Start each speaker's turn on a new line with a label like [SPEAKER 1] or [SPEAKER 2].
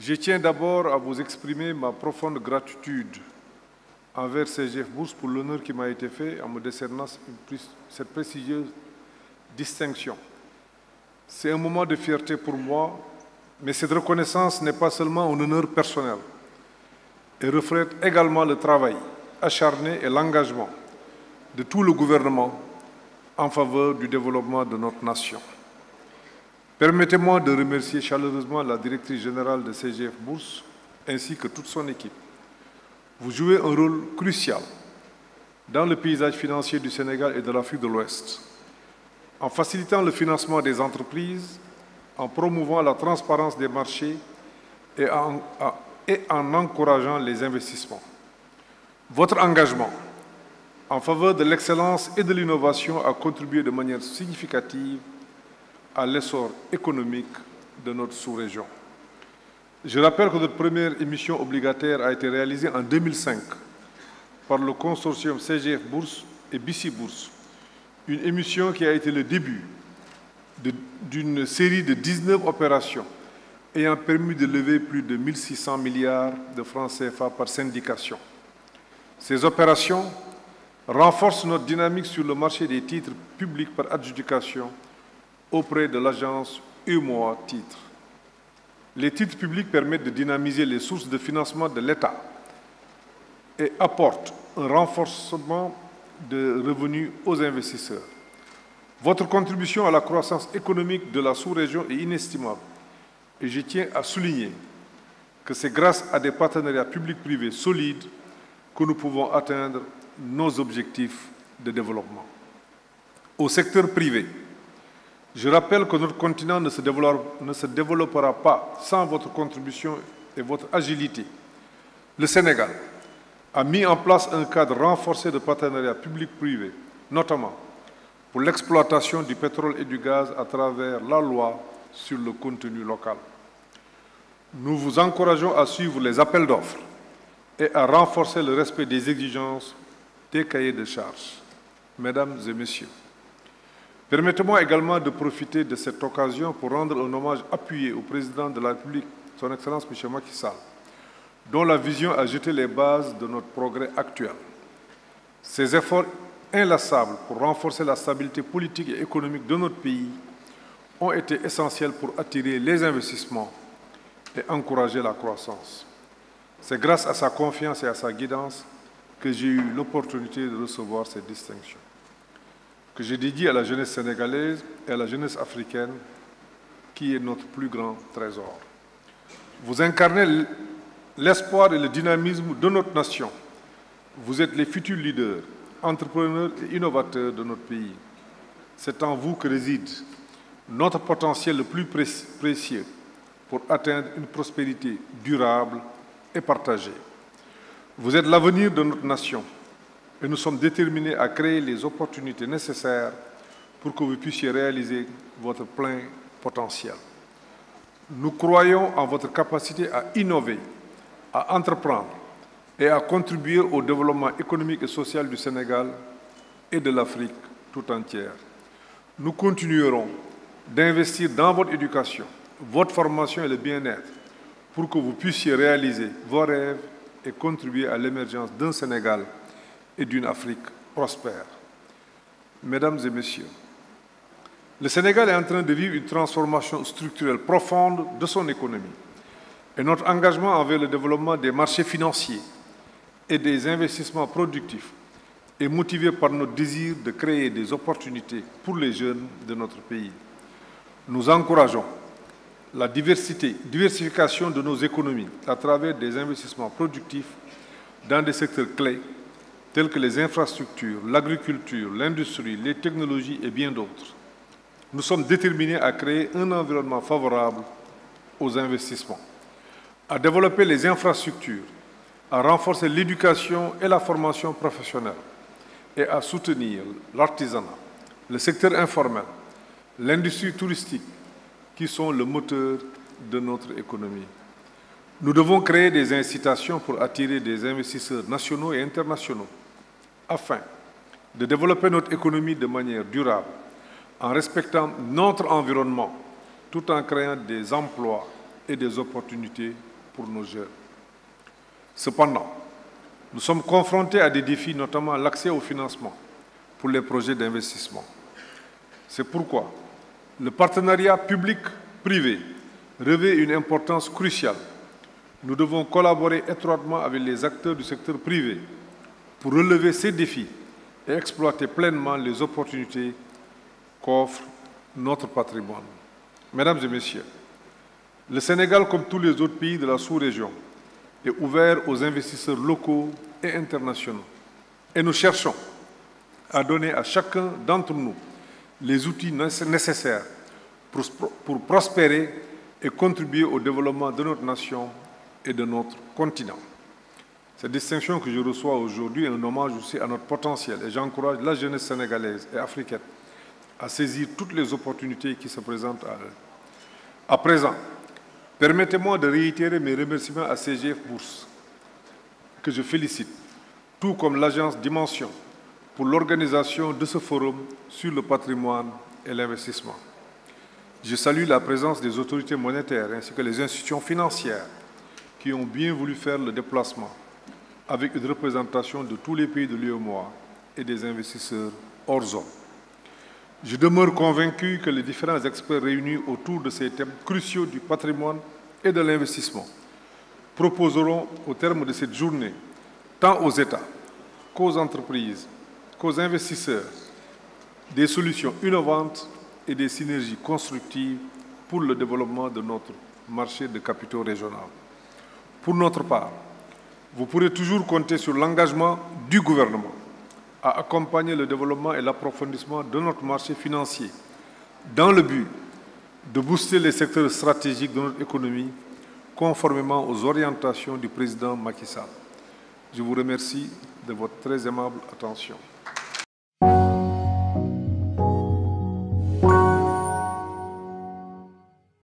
[SPEAKER 1] Je tiens d'abord à vous exprimer ma profonde gratitude envers CGF Bourse pour l'honneur qui m'a été fait en me décernant cette prestigieuse distinction. C'est un moment de fierté pour moi, mais cette reconnaissance n'est pas seulement un honneur personnel. Elle reflète également le travail acharné et l'engagement de tout le gouvernement en faveur du développement de notre nation. Permettez-moi de remercier chaleureusement la directrice générale de CGF Bourse ainsi que toute son équipe. Vous jouez un rôle crucial dans le paysage financier du Sénégal et de l'Afrique de l'Ouest, en facilitant le financement des entreprises, en promouvant la transparence des marchés et en encourageant les investissements. Votre engagement en faveur de l'excellence et de l'innovation a contribué de manière significative à l'essor économique de notre sous-région. Je rappelle que notre première émission obligataire a été réalisée en 2005 par le consortium CGF Bourse et BC Bourse, une émission qui a été le début d'une série de 19 opérations ayant permis de lever plus de 1600 milliards de francs CFA par syndication. Ces opérations renforcent notre dynamique sur le marché des titres publics par adjudication auprès de l'agence UMOA Titres. Les titres publics permettent de dynamiser les sources de financement de l'État et apportent un renforcement de revenus aux investisseurs. Votre contribution à la croissance économique de la sous-région est inestimable et je tiens à souligner que c'est grâce à des partenariats publics-privés solides que nous pouvons atteindre nos objectifs de développement. Au secteur privé, je rappelle que notre continent ne se développera pas sans votre contribution et votre agilité. Le Sénégal a mis en place un cadre renforcé de partenariat public-privé, notamment pour l'exploitation du pétrole et du gaz à travers la loi sur le contenu local. Nous vous encourageons à suivre les appels d'offres et à renforcer le respect des exigences des cahiers de charges. Mesdames et messieurs, permettez-moi également de profiter de cette occasion pour rendre un hommage appuyé au président de la République, son Excellence M. Macky Sall, dont la vision a jeté les bases de notre progrès actuel. Ces efforts inlassables pour renforcer la stabilité politique et économique de notre pays ont été essentiels pour attirer les investissements et encourager la croissance. C'est grâce à sa confiance et à sa guidance que j'ai eu l'opportunité de recevoir cette distinction, que je dédie à la jeunesse sénégalaise et à la jeunesse africaine, qui est notre plus grand trésor. Vous incarnez l'espoir et le dynamisme de notre nation. Vous êtes les futurs leaders, entrepreneurs et innovateurs de notre pays. C'est en vous que réside notre potentiel le plus précieux pour atteindre une prospérité durable et partagée. Vous êtes l'avenir de notre nation et nous sommes déterminés à créer les opportunités nécessaires pour que vous puissiez réaliser votre plein potentiel. Nous croyons en votre capacité à innover, à entreprendre et à contribuer au développement économique et social du Sénégal et de l'Afrique tout entière. Nous continuerons d'investir dans votre éducation, votre formation et le bien-être pour que vous puissiez réaliser vos rêves et contribuer à l'émergence d'un Sénégal et d'une Afrique prospère. Mesdames et messieurs, le Sénégal est en train de vivre une transformation structurelle profonde de son économie et notre engagement envers le développement des marchés financiers et des investissements productifs est motivé par notre désir de créer des opportunités pour les jeunes de notre pays. Nous encourageons la diversification de nos économies à travers des investissements productifs dans des secteurs clés tels que les infrastructures, l'agriculture, l'industrie, les technologies et bien d'autres. Nous sommes déterminés à créer un environnement favorable aux investissements, à développer les infrastructures, à renforcer l'éducation et la formation professionnelle et à soutenir l'artisanat, le secteur informel, l'industrie touristique, qui sont le moteur de notre économie. Nous devons créer des incitations pour attirer des investisseurs nationaux et internationaux afin de développer notre économie de manière durable en respectant notre environnement tout en créant des emplois et des opportunités pour nos jeunes. Cependant, nous sommes confrontés à des défis, notamment l'accès au financement pour les projets d'investissement. C'est pourquoi le partenariat public-privé revêt une importance cruciale. Nous devons collaborer étroitement avec les acteurs du secteur privé pour relever ces défis et exploiter pleinement les opportunités qu'offre notre patrimoine. Mesdames et messieurs, le Sénégal, comme tous les autres pays de la sous-région, est ouvert aux investisseurs locaux et internationaux. Et nous cherchons à donner à chacun d'entre nous les outils nécessaires pour prospérer et contribuer au développement de notre nation et de notre continent. Cette distinction que je reçois aujourd'hui est un hommage aussi à notre potentiel et j'encourage la jeunesse sénégalaise et africaine à saisir toutes les opportunités qui se présentent à eux. À présent, permettez-moi de réitérer mes remerciements à CGF Bourse, que je félicite, tout comme l'agence Dimension, pour l'organisation de ce forum sur le patrimoine et l'investissement. Je salue la présence des autorités monétaires ainsi que les institutions financières qui ont bien voulu faire le déplacement avec une représentation de tous les pays de l'UEMOA et des investisseurs hors zone. Je demeure convaincu que les différents experts réunis autour de ces thèmes cruciaux du patrimoine et de l'investissement proposeront au terme de cette journée, tant aux États qu'aux entreprises, qu'aux investisseurs, des solutions innovantes et des synergies constructives pour le développement de notre marché de capitaux régional. Pour notre part, vous pourrez toujours compter sur l'engagement du gouvernement à accompagner le développement et l'approfondissement de notre marché financier dans le but de booster les secteurs stratégiques de notre économie conformément aux orientations du président Macky Sall. Je vous remercie de votre très aimable attention.